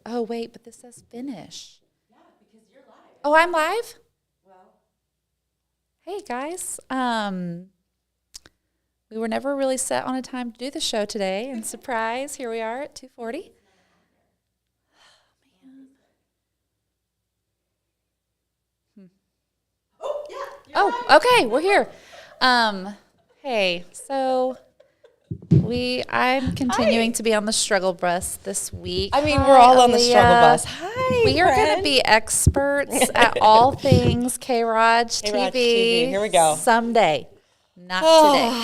Oh, wait, but this says finish. Yeah, because you're live. Oh, I'm live? Well. Hey, guys. We were never really set on a time to do the show today, and surprise, here we are at 2:40. Oh, yeah. Oh, okay, we're here. Hey, so I'm continuing to be on the struggle bus this week. I mean, we're all on the Alyea. struggle bus. Hi, We are going to be experts at all things K-ROG K-ROG TV. Here we go. Someday, not today.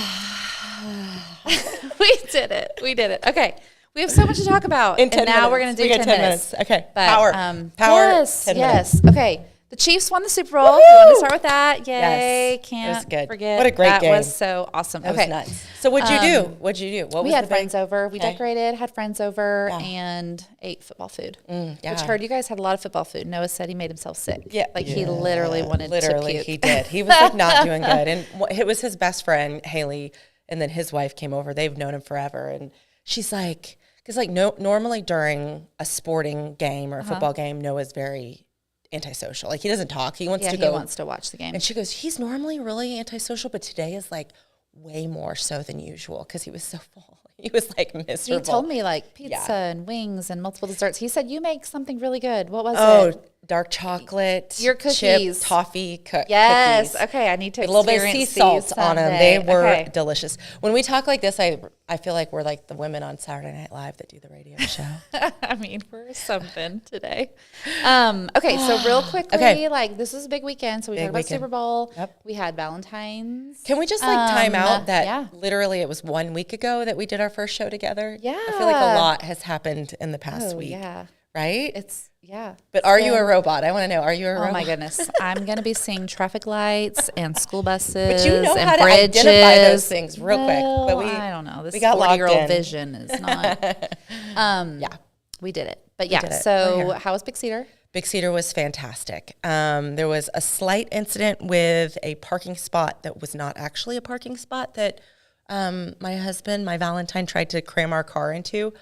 We did it. We did it. Okay. We have so much to talk about. In 10 and now minutes. we're going to do we 10 10 minutes. Okay. But, Power. Yes. 10 yes. minutes. Okay. The Chiefs won the Super Bowl. You want to start with that? Yay. Yes. Can't It was good. forget. What a great game. That was so awesome. That okay. was nuts. So what'd you do? What'd you do? What We was had the friends big... over. We decorated, had friends over, Yeah. and ate football food. Yeah. Which heard you guys had a lot of football food. Noah said he made himself sick. Yeah. Like he literally wanted to puke. He did. He was like not doing good. And it was his best friend, Haley, and then his wife came over. They've known him forever. And she's like, because like normally during a sporting game or a football game, Noah's very antisocial. Like he doesn't talk. He wants to go. He wants to watch the game. And she goes, he's normally really antisocial, but today is like way more so than usual because he was so full. He was like miserable. He told me like pizza and wings and multiple desserts. He said, you make something really good. What was it? Oh, dark chocolate. Your cookies. Chip, toffee Yes. cookies. Okay. I need to A little bit of sea salt on them. They were delicious. When we talk like this, I feel like we're like the women on Saturday Night Live that do the radio show. I mean, we're something today. Okay, so real quickly, like this was a big weekend. So we talked about Super Bowl. Yep. We had Valentine's. Can we just like time out that yeah. literally it was 1 week ago that we did our first show together? Yeah. I feel like a lot has happened in the past week. Yeah. Right? Yeah. But are you a robot? I want to know. Are you a robot? Oh my goodness. I'm going to be seeing traffic lights and school buses But you know and how to bridges. identify those things real quick. But I don't know. This we got 40-year-old vision is not. Yeah. We did it. But yeah, did it. so how was Big Cedar? Big Cedar was fantastic. There was a slight incident with a parking spot that was not actually a parking spot that my husband, my Valentine, tried to cram our car into.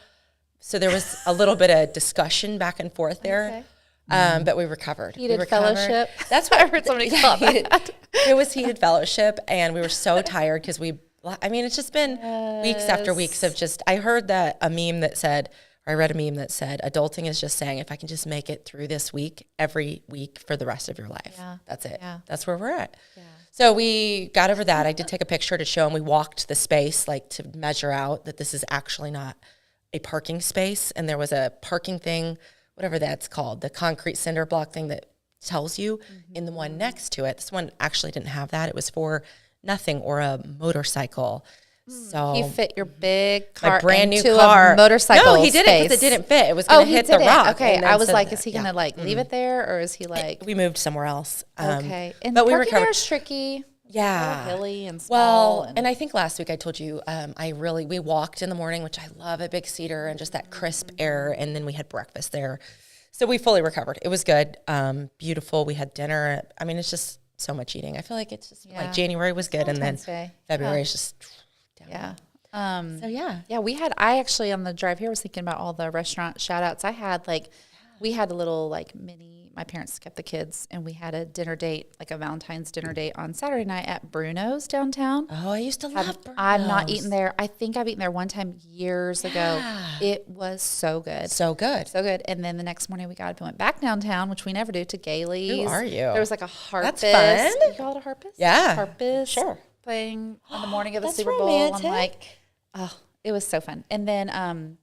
So there was a little bit of discussion back and forth there, but we recovered. Heated fellowship. That's what I heard somebody call that. It was heated fellowship, and we were so tired because it's just been weeks after weeks of just, I heard that a meme that said, or I read a meme that said, adulting is just saying, if I can just make it through this week, every week for the rest of your life. Yeah. That's it. Yeah. That's where we're at. Yeah. So we got over that. I did take a picture to show him. We walked the space, like to measure out that this is actually not a parking space. And there was a parking thing, whatever that's called, the concrete cinder block thing that tells you in the one next to it. This one actually didn't have that. It was for nothing or a motorcycle. So he fit your big car, my brand new into car. A motorcycle. No, he didn't because it didn't fit. It was going to hit the rock. Okay, I was like, is he going to like leave it there, or is he like? We moved somewhere else. Okay, and but we parking recovered. there is tricky. Yeah, hilly and small. Well, and I think last week I told you we walked in the morning, which I love at Big Cedar, and just that crisp air, and then we had breakfast there. So we fully recovered. It was good, beautiful. We had dinner. I mean, it's just so much eating. I feel like it's just like January was good, and then February is just down. I actually on the drive here was thinking about all the restaurant shout outs. I had we had a little my parents kept the kids and we had a dinner date, like a Valentine's dinner date on Saturday night at Bruno's downtown. Oh, I used to love Bruno's. I've not eaten there. I think I've eaten there one time years ago. It was so good. So good. So good. And then the next morning we got up and went back downtown, which we never do, to Gailey's. Who are you? There was like a harpist. That's fun. You call it a harpist? Yeah. Harpist. Sure. Playing on the morning of the That's Super Bowl. romantic. I'm like, oh, it was so fun. And then,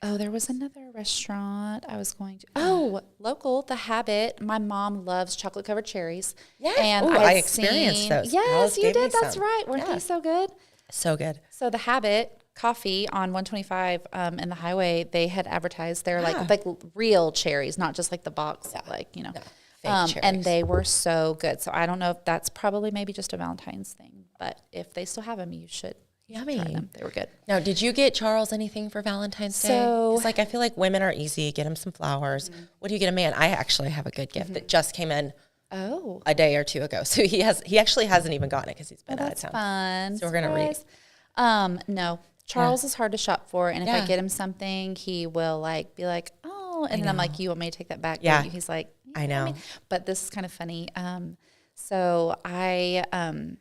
there was another restaurant I was going to. Oh, local, The Habit. My mom loves chocolate-covered cherries. Yeah. And I experienced those. Yes, you did. That's right. Weren't they so good? So good. So The Habit coffee on 125 in the highway, they had advertised their like real cherries, not just like the box, fake cherries. And they were so good. So I don't know if that's probably maybe just a Valentine's thing, but if they still have them, you should. Yummy. Try them. They were good. Now, did you get Charles anything for Valentine's Day? So, I feel like women are easy. Get him some flowers. What do you get a man? I actually have a good gift that just came in a day or two ago. So he actually hasn't even gotten it because he's been out of town. Fun. So we're going to read. No. Charles is hard to shop for, and if I get him something, he will be like, And then I'm like, you want me to take that back? Yeah. He's like, I know. But this is kind of funny. So I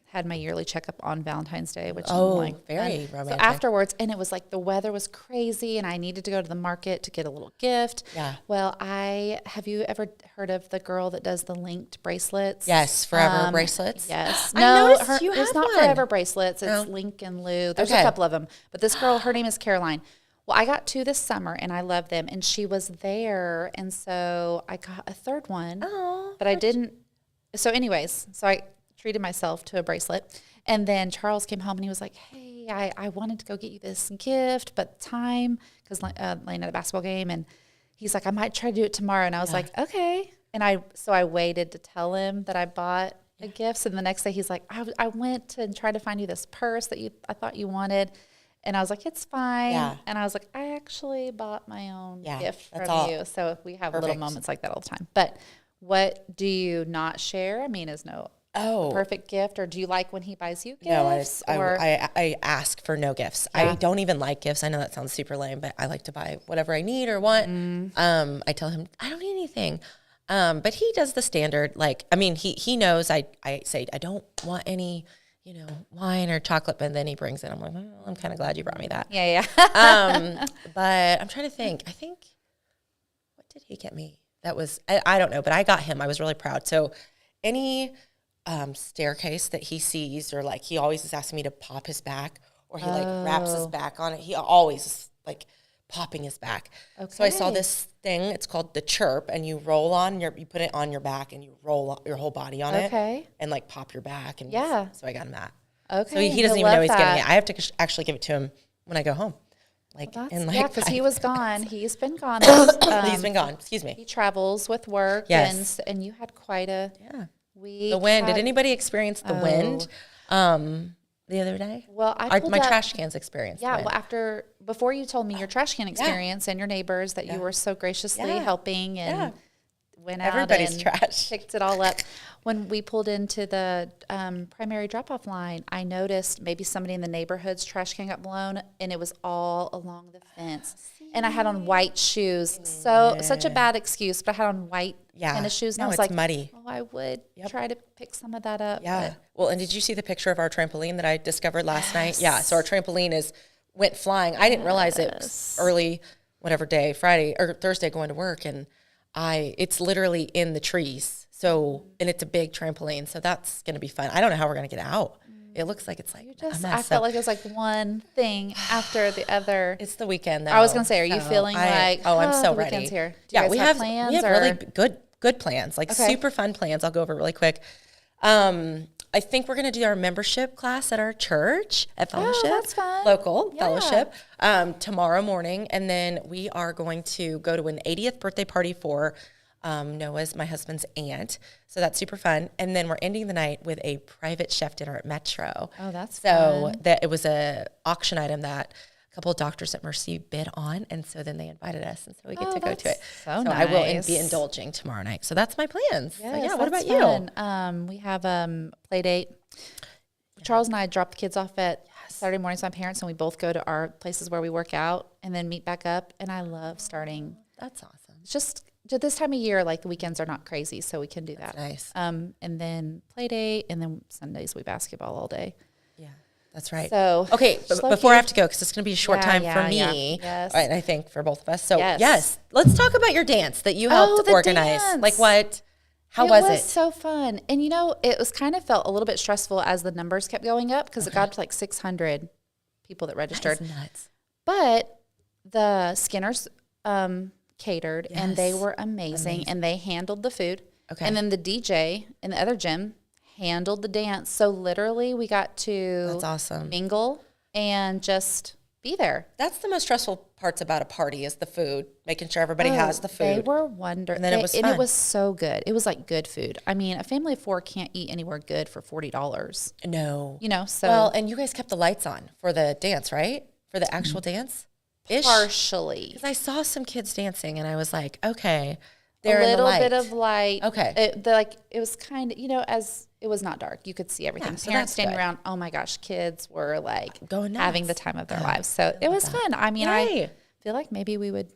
had my yearly checkup on Valentine's Day, which I'm like, very romantic. So afterwards, and it was like the weather was crazy, and I needed to go to the market to get a little gift. Yeah. Well, have you ever heard of the girl that does the linked bracelets? Yes, Forever bracelets. Yes. I No, noticed you it's had not one. Forever bracelets. It's Link and Lou. There's a couple of them, but this girl, her name is Caroline. Well, I got 2 this summer, and I love them, and she was there, and so I got a third one, but I didn't. So anyways, I treated myself to a bracelet, and then Charles came home, and he was like, hey, I wanted to go get you this gift, but time, because Lane at a basketball game, and he's like, I might try to do it tomorrow, and I was like, okay, and I waited to tell him that I bought a gift, and the next day he's like, I went to try to find you this purse that I thought you wanted. And I was like, it's fine. Yeah. And I was like, I actually bought my own gift from you. So we have little moments like that all the time. But what do you not share? I mean, is a perfect gift, or do you like when he buys you gifts? No, I ask for no gifts. Yeah. I don't even like gifts. I know that sounds super lame, but I like to buy whatever I need or want. I tell him I don't need anything. But he does the standard, like, I mean, he knows I say I don't want any, wine or chocolate, but then he brings it. I'm like, I'm kind of glad you brought me that. Yeah. But I'm trying to think. I think, what did he get me? That was, I don't know, but I got him. I was really proud. So any staircase that he sees, or like, he always is asking me to pop his back, or he like wraps his back on it. He always is like popping his back. Okay. So I saw this thing. It's called the Chirp, and you roll on you put it on your back, and you roll your whole body on it, and like pop your back. And so I got him that. Okay. So he doesn't even know he's getting it. I have to actually give it to him when I go home. Because he was gone. He's been gone. He's been gone. Excuse me. He travels with work. Yes. And you had quite a week. The wind. Did anybody experience the wind the other day? Well, my trash cans experience. Yeah. Well, before you told me your trash can experience and your neighbors that you were so graciously helping and went out everybody's and trash, picked it all up. When we pulled into the primary drop-off line, I noticed maybe somebody in the neighborhood's trash can got blown, and it was all along the fence. And I had on white shoes, such a bad excuse, but I had on white tennis shoes, and I was like, muddy. Oh, I would try to pick some of that up. Yeah. Well, and did you see the picture of our trampoline that I discovered last night? Yeah. So our trampoline went flying. I didn't realize it was early, whatever day, Friday or Thursday, going to work, and it's literally in the trees. So, and it's a big trampoline. So that's going to be fun. I don't know how we're going to get out. It looks like it's like a mess. I felt like it was like one thing after the other. It's the weekend, though. I was going to say, are you feeling like, I'm so the ready. Weekend's here? Do you guys have plans? We have really good plans, like super fun plans. I'll go over really quick. I think we're going to do our membership class at our church at Fellowship. Oh, that's fun. Local Fellowship tomorrow morning. And then we are going to go to an 80th birthday party for Noah's, my husband's aunt. So that's super fun. And then we're ending the night with a private chef dinner at Metro. Oh, that's fun. So it was a auction item that a couple of doctors at Mercy bid on. And so then they invited us. And so we get to go to it. So nice. I will be indulging tomorrow night. So that's my plans. Yes, so what about fun. You? We have play date. Charles and I drop the kids off at Saturday mornings with my parents, and we both go to our places where we work out and then meet back up. And I love starting. That's awesome. It's just this time of year, like the weekends are not crazy, so we can do that. Nice. And then play date, and then Sundays we basketball all day. Yeah, that's right. So okay, but before I have to go, because it's going to be a short time for me, yes. and I think for both of us. So yes, let's talk about your dance that you helped organize. Dance. Like what? How was it? It was so fun. And, it was kind of felt a little bit stressful as the numbers kept going up, because it got to like 600 people that registered. That is nuts. But the Skinners catered, and they were amazing, and they handled the food. Okay. And then the DJ in the other gym handled the dance. So literally we got to That's awesome. mingle and just be there. That's the most stressful parts about a party is the food, making sure everybody has the food. They were wonderful. And then it was fun. And it was so good. It was like good food. I mean, a family of 4 can't eat anywhere good for $40. No. So. Well, and you guys kept the lights on for the dance, right? For the actual dance? Partially. Because I saw some kids dancing, and I was like, okay, they're a little in the light. bit of light. Okay. It was kind of, as it was not dark. You could see everything. Yeah, so Parents standing around, oh my gosh, kids were like going nuts. having the time of their lives. So it was fun. I mean, I feel like maybe we would,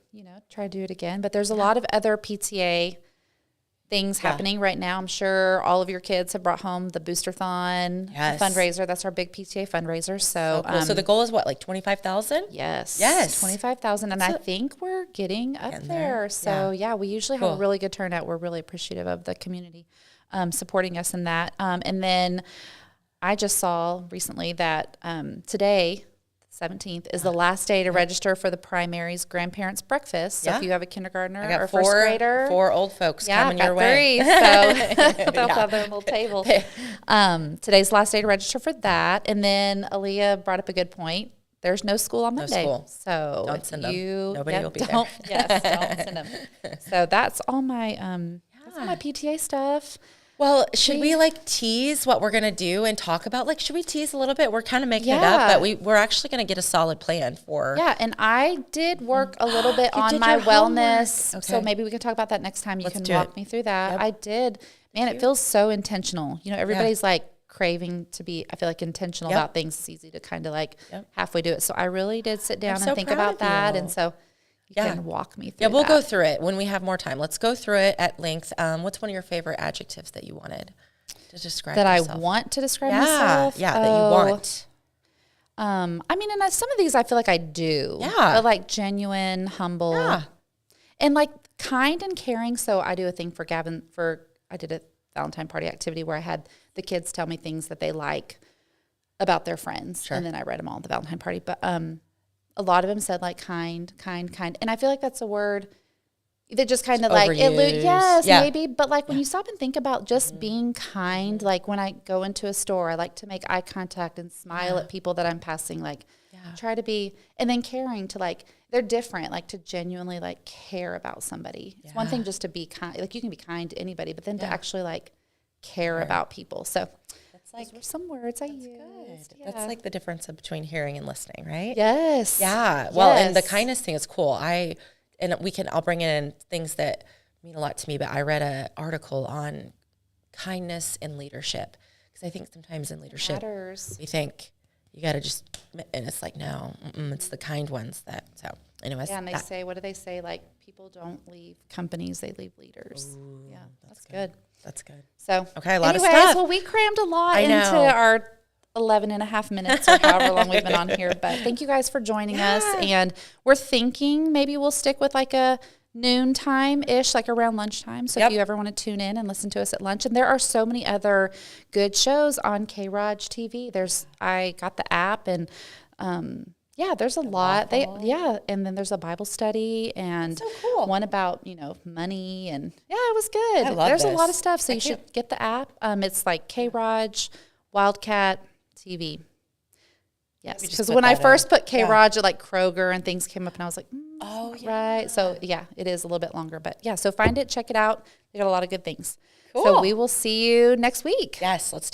try to do it again. But there's a lot of other PTA things happening right now. I'm sure all of your kids have brought home the Boosterthon fundraiser. That's our big PTA fundraiser. So cool. So the goal is what, like 25,000? Yes. 25,000. And I think we're getting up there. So we usually have a really good turnout. We're really appreciative of the community supporting us in that. And then I just saw recently that today, 17th, is the last day to register for the primaries grandparents breakfast. So if you have a kindergartner or first grader, 4 old folks coming your way. 3, so they'll have their little table. Today's last day to register for that. And then Alyea brought up a good point. There's no school on Monday. No school. So don't send them. Nobody will be there. Yes, don't send them. So that's all my PTA stuff. Well, should we tease what we're going to do and talk about? Should we tease a little bit? We're kind of making it up, but we're actually going to get a solid plan for. Yeah, and I did work a little bit on my wellness. Okay. So maybe we can talk about that next time. You can walk me through that. Yep. I did. Man, it feels so intentional. Everybody's craving to be, I feel like, intentional about things. It's easy to kind of halfway do it. So I really did sit down and think about that. And so you can walk me through we'll go through it when we have more time. Let's go through it at length. What's one of your favorite adjectives that you wanted to describe yourself? I want to describe myself? Yeah, that you want. I mean, and some of these I feel like I do. Yeah. But genuine, humble, and kind and caring. So I do a thing for Gavin, I did a Valentine party activity where I had the kids tell me things that they like about their friends. Sure. And then I read them all at the Valentine party. But a lot of them said kind. And I feel like that's a word that just kind of maybe. But when you stop and think about just being kind, when I go into a store, I like to make eye contact and smile at people that I'm passing, try to be, and then caring to they're different, to genuinely care about somebody. It's one thing just to be kind, you can be kind to anybody, but then to actually care about people. So those were some words I used. Yeah. That's the difference between hearing and listening, right? Yes. Yeah. Well, and the kindness thing is cool. I'll bring in things that mean a lot to me, but I read an article on kindness in leadership, because I think sometimes in leadership we think you got to just, and it's no, it's the kind ones so anyways. Yeah, and they say, what do they say? People don't leave companies, they leave leaders. Ooh, yeah, that's good. That's good. So, okay, a lot of stuff. Well, we crammed a lot into our 11 and a half minutes or however long we've been on here. But thank you guys for joining us. And we're thinking maybe we'll stick with a noon time-ish, around lunchtime. So if you ever want to tune in and listen to us at lunch. And there are so many other good shows on K-ROG TV. I got the app and there's a lot. And then there's a Bible study and one about, money, and it was good. There's a lot of stuff. So you should get the app. It's K-ROG Wildcat TV. Yes, because when I first put K-ROG at Kroger and things came up, and I was like, right. So it is a little bit longer, but so find it, check it out. They got a lot of good things. Cool. So we will see you next week. Yes, let's do it.